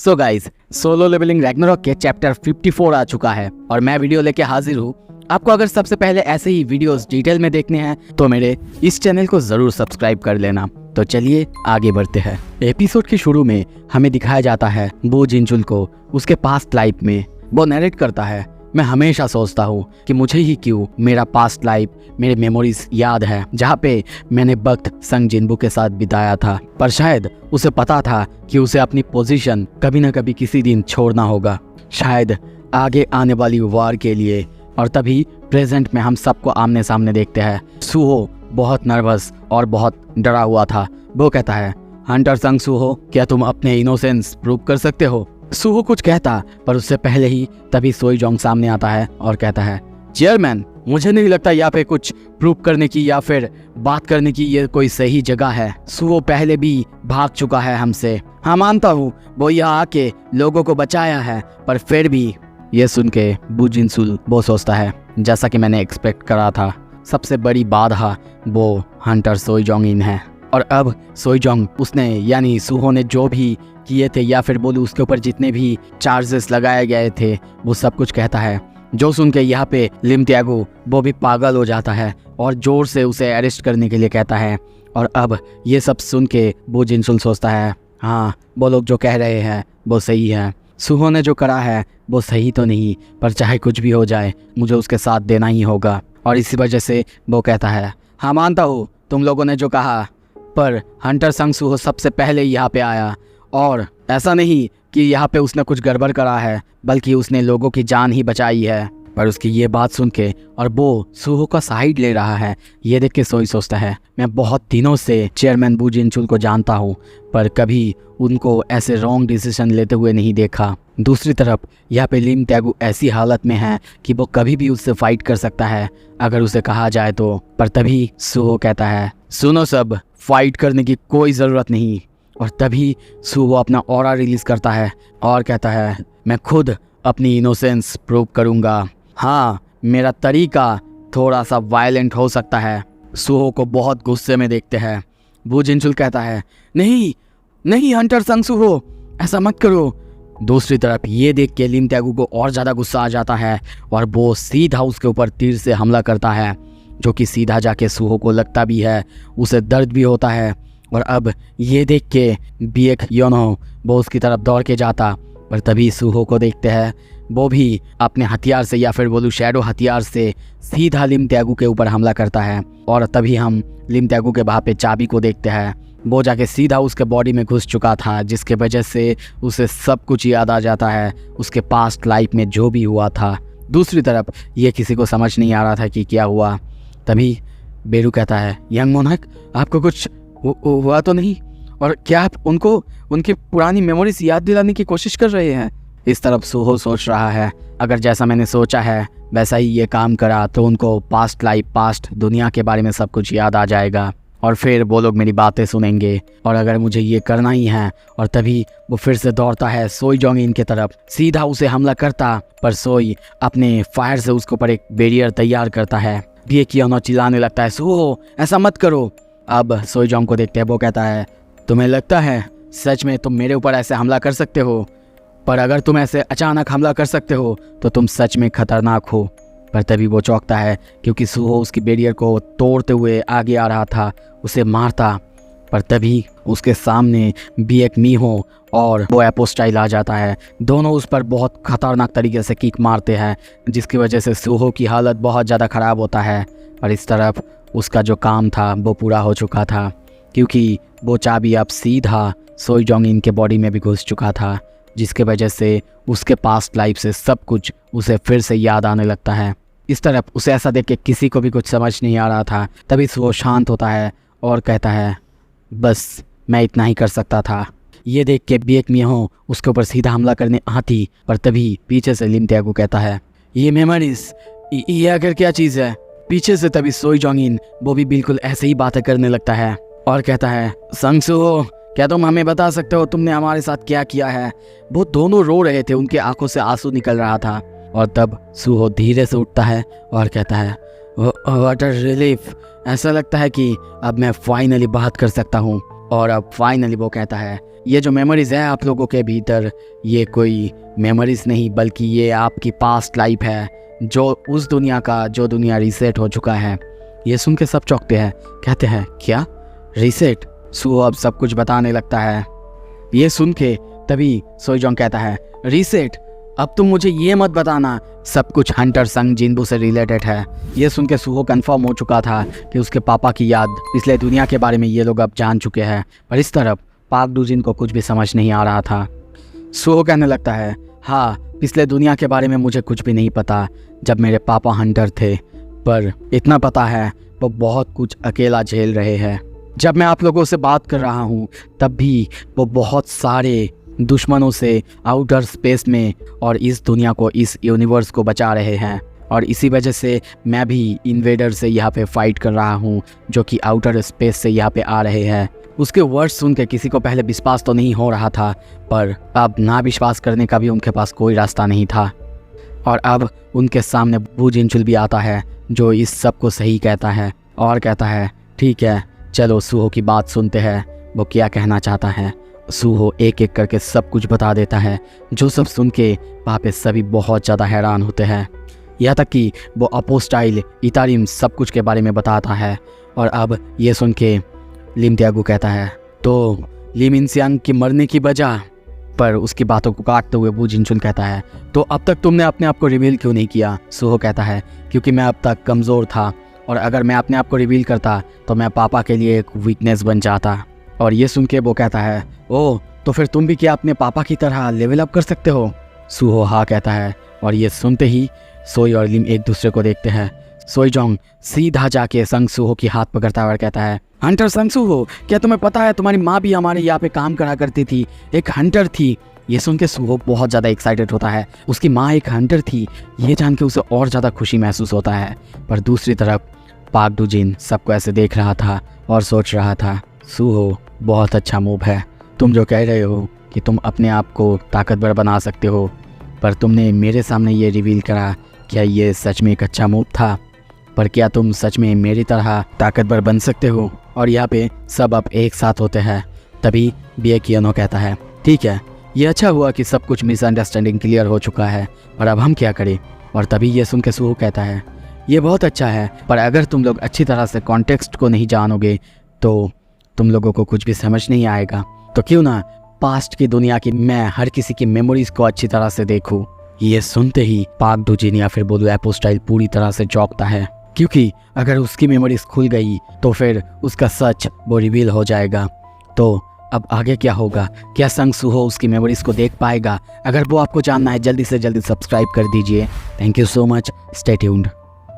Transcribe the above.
सो guys, Solo Leveling Ragnarok के chapter 54 आ चुका है और मैं वीडियो लेके हाजिर हूँ। आपको अगर सबसे पहले ऐसे ही वीडियोस डिटेल में देखने हैं तो मेरे इस चैनल को जरूर सब्सक्राइब कर लेना। तो चलिए आगे बढ़ते हैं। एपिसोड के शुरू में हमें दिखाया जाता है बो जिनचुल को उसके पास्ट लाइफ में। वो नरेट करता है, मैं हमेशा सोचता हूँ कि मुझे ही क्यों मेरा पास्ट लाइफ, मेरे मेमोरीज याद है जहाँ पे मैंने वक्त संग जिन्बू के साथ बिताया था। पर शायद उसे पता था कि उसे अपनी पोजीशन कभी न कभी किसी दिन छोड़ना होगा, शायद आगे आने वाली वार के लिए। और तभी प्रेजेंट में हम सबको आमने सामने देखते हैं। सुहो बहुत नर्वस और बहुत डरा हुआ था। वो कहता है, हंटर संग सुहो, क्या तुम अपने इनोसेंस प्रूव कर सकते हो? सुहो कुछ कहता पर उससे पहले ही तभी सोई जोंग सामने आता है और कहता है, चेयरमैन, मुझे नहीं लगता यहाँ पे कुछ प्रूव करने की या फिर बात करने की ये कोई सही जगह है। सुहो पहले भी भाग चुका है हमसे। हाँ मानता हूँ वो यहाँ आके लोगों को बचाया है, पर फिर भी। ये सुन के बो जिनचुल वो सोचता है, जैसा कि मैंने एक्सपेक्ट करा था, सबसे बड़ी बाधा वो हंटर सोई जोंग इन है। और अब सोई जोंग उसने यानी सुहो ने जो भी किए थे या फिर बोलूं उसके ऊपर जितने भी चार्जेस लगाए गए थे वो सब कुछ कहता है। जो सुन के यहाँ पे लिम त्यागो वो भी पागल हो जाता है और जोर से उसे अरेस्ट करने के लिए कहता है। और अब ये सब सुन के बो जिनचुल सोचता है, हाँ वो लोग जो कह रहे हैं वो सही है। सुहो ने जो करा है वो सही तो नहीं, पर चाहे कुछ भी हो जाए मुझे उसके साथ देना ही होगा। और इसी वजह से वो कहता है, हाँ मानता हूँ तुम लोगों ने जो कहा, पर हंटर संग सुहो सबसे पहले यहाँ पे आया। और ऐसा नहीं कि यहाँ पे उसने कुछ गड़बड़ करा है, बल्कि उसने लोगों की जान ही बचाई है। पर उसकी ये बात सुन के और वो सुहो का साइड ले रहा है, ये देख के सोई सोचता है, मैं बहुत दिनों से चेयरमैन बो जिनचुल को जानता हूँ, पर कभी उनको ऐसे रॉन्ग डिसीजन लेते हुए नहीं देखा। दूसरी तरफ यहाँ पे लिम त्यागो ऐसी हालत में है कि वो कभी भी उससे फाइट कर सकता है अगर उसे कहा जाए तो। पर तभी सुहो कहता है, सुनो सब, फाइट करने की कोई ज़रूरत नहीं। और तभी सुहो अपना ऑरा रिलीज करता है और कहता है, मैं खुद अपनी इनोसेंस प्रूव करूँगा। हाँ, मेरा तरीका थोड़ा सा वायलेंट हो सकता है। सुहो को बहुत गुस्से में देखते हैं। बो जिनचुल कहता है, नहीं नहीं हंटर संग सुहो, ऐसा मत करो। दूसरी तरफ ये देख के लिम त्यागो को और ज़्यादा गुस्सा आ जाता है और वो सीधा उसके ऊपर तीर से हमला करता है, जो कि सीधा जाके सुहो को लगता भी है, उसे दर्द भी होता है। और अब ये देख के बिएक योनो वो उसकी तरफ दौड़ के जाता, पर तभी सुहो को देखते हैं वो भी अपने हथियार से या फिर बोलूं शैडो हथियार से सीधा लिम त्यागो के ऊपर हमला करता है। और तभी हम लिम त्यागो के वहाँ पे चाबी को देखते हैं। वो जाके सीधा उसके बॉडी में घुस चुका था, जिसके वजह से उसे सब कुछ याद आ जाता है, उसके पास्ट लाइफ में जो भी हुआ था। दूसरी तरफ ये किसी को समझ नहीं आ रहा था कि क्या हुआ। तभी बेरू कहता है, यंग मोनार्क, आपको कुछ हुआ तो नहीं? और क्या आप उनको उनकी पुरानी मेमोरीज याद दिलाने की कोशिश कर रहे हैं? इस तरफ सुहो सोच रहा है, अगर जैसा मैंने सोचा है वैसा ही ये काम करा तो उनको पास्ट लाइफ, पास्ट दुनिया के बारे में सब कुछ याद आ जाएगा और फिर वो लोग मेरी बातें सुनेंगे। और अगर मुझे ये करना ही है। और तभी वो फिर से दौड़ता है सोई जोंग इन की तरफ, सीधा उसे हमला करता, पर सोई अपने फायर से उसके ऊपर एक बैरियर तैयार करता है। बिएक योनो चिल्लाने लगता है, सुहो ऐसा मत करो। अब सोई जोंग को देखते हैं, वो कहता है, तुम्हें लगता है सच में तुम मेरे ऊपर ऐसे हमला कर सकते हो? पर अगर तुम ऐसे अचानक हमला कर सकते हो तो तुम सच में खतरनाक हो। पर तभी वो चौंकता है क्योंकि सुहो उसकी बैरियर को तोड़ते हुए आगे आ रहा था उसे मारता। पर तभी उसके सामने बिएक मीहो और वो एपोस्टाइल आ जाता है। दोनों उस पर बहुत खतरनाक तरीके से किक मारते हैं, जिसकी वजह से सुहो की हालत बहुत ज़्यादा ख़राब होता है। और इस तरफ उसका जो काम था वो पूरा हो चुका था, क्योंकि वो चाबी अब सीधा सोई जोंग इन के बॉडी में भी घुस चुका था, जिसके वजह से उसके पास्ट लाइफ से सब कुछ उसे फिर से याद आने लगता है। इस तरफ उसे ऐसा देख के किसी को भी कुछ समझ नहीं आ रहा था। तभी वो शांत होता है और कहता है, बस मैं इतना ही कर सकता था। ये देख के बिएक मीहो उसके ऊपर सीधा हमला करने आती, पर तभी पीछे से लिम त्यागो कहता है, ये मेमोरीज, ये आखिर क्या चीज़ है? पीछे से तभी सोई जोंग इन वो भी बिल्कुल ऐसे ही बातें करने लगता है और कहता है, संग सुहो, क्या तुम हमें बता सकते हो तुमने हमारे साथ क्या किया है? वो दोनों रो रहे थे, उनके आंखों से आंसू निकल रहा था। और तब सुहो धीरे से उठता है और कहता है, व्हाट अ रिलीफ, ऐसा लगता है कि अब मैं फाइनली बात कर सकता हूँ। और अब फाइनली वो कहता है ये जो मेमोरीज़ है आप लोगों के भीतर, ये कोई मेमोरीज़ नहीं बल्कि ये आपकी पास्ट लाइफ है, जो उस दुनिया का जो दुनिया रीसेट हो चुका है। ये सुन के सब चौंकते हैं, कहते हैं क्या रीसेट? सुहो अब सब कुछ बताने लगता है। ये सुन के तभी सोईजोंग कहता है रीसेट, अब तुम मुझे ये मत बताना सब कुछ हंटर संग जिनबू से रिलेटेड है। ये सुन के सुहो कंफर्म हो चुका था कि उसके पापा की याद पिछले दुनिया के बारे में ये लोग अब जान चुके हैं, पर इस तरफ पाक डूजिन को कुछ भी समझ नहीं आ रहा था। सुहो कहने लगता है हाँ, पिछले दुनिया के बारे में मुझे कुछ भी नहीं पता जब मेरे पापा हंटर थे, पर इतना पता है वो बहुत कुछ अकेला झेल रहे हैं। जब मैं आप लोगों से बात कर रहा हूँ तब भी वो बहुत सारे दुश्मनों से आउटर स्पेस में और इस दुनिया को, इस यूनिवर्स को बचा रहे हैं, और इसी वजह से मैं भी इन्वेडर से यहाँ पे फाइट कर रहा हूँ जो कि आउटर स्पेस से यहाँ पे आ रहे हैं। उसके वर्ड्स सुन के किसी को पहले विश्वास तो नहीं हो रहा था, पर अब ना विश्वास करने का भी उनके पास कोई रास्ता नहीं था। और अब उनके सामने वू जिनचुल भी आता है जो इस सब को सही कहता है और कहता है ठीक है चलो सुहो की बात सुनते हैं, वो क्या कहना चाहता है। सुहो एक एक करके सब कुछ बता देता है, जो सब सुन के वहाँ पे सभी बहुत ज़्यादा हैरान होते हैं। यहाँ तक कि वो अपोस्टाइल इतारिम सब कुछ के बारे में बताता है। और अब ये सुन के लिम त्यागू कहता है तो लिम इंसियांग की मरने की वजह, पर उसकी बातों को काटते हुए वू जिनचुन कहता है तो अब तक तुमने अपने आप को रिवील क्यों नहीं किया? सुहो कहता है क्योंकि मैं अब तक कमज़ोर था, और अगर मैं अपने आप को रिवील करता तो मैं पापा के लिए एक वीकनेस बन जाता। और ये सुन के वो कहता है ओह, तो फिर तुम भी क्या अपने पापा की तरह लेवल अप कर सकते हो? सुहो हाँ कहता है। और ये सुनते ही सोई और लिम एक दूसरे को देखते हैं। सोईजोंग सीधा जाके संग सुहो की हाथ पकड़ता है और कहता है हंटर संग सुहो, क्या तुम्हें पता है तुम्हारी माँ भी हमारे यहाँ पे काम करा करती थी, एक हंटर थी। ये सुन के सुहो बहुत ज़्यादा एक्साइटेड होता है, उसकी माँ एक हंटर थी, ये जान के उसे और ज़्यादा खुशी महसूस होता है। पर दूसरी तरफ पाक डूजिन सबको ऐसे देख रहा था और सोच रहा था सुहो बहुत अच्छा मूव है, तुम जो कह रहे हो कि तुम अपने आप को ताकतवर बना सकते हो, पर तुमने मेरे सामने ये रिवील करा, क्या ये सच में एक अच्छा मूव था? पर क्या तुम सच में मेरी तरह ताकतवर बन सकते हो? और यहाँ पे सब अब एक साथ होते हैं। तभी बिएकियानो कहता है ठीक है, ये अच्छा हुआ कि सब कुछ मिसअंडरस्टैंडिंग क्लियर हो चुका है, और अब हम क्या करें? और तभी ये सुन के सुहो कहता है ये बहुत अच्छा है, पर अगर तुम लोग अच्छी तरह से कॉन्टेक्स्ट को नहीं जानोगे तो तुम लोगों को कुछ भी समझ नहीं आएगा। तो क्यों ना पास्ट की दुनिया की मैं हर किसी की मेमोरीज को अच्छी तरह से देखूं। ये सुनते ही पाक डूजिन या फिर बोलूं एपोस्टाइल पूरी तरह से चौंकता है, क्योंकि अगर उसकी मेमोरीज खुल गई तो फिर उसका सच वो रिवील हो जाएगा। तो अब आगे क्या होगा? क्या संग सुहो उसकी मेमोरीज को देख पाएगा? अगर वो आपको जानना है जल्दी से जल्दी सब्सक्राइब कर दीजिए। Thank you so much, stay tuned.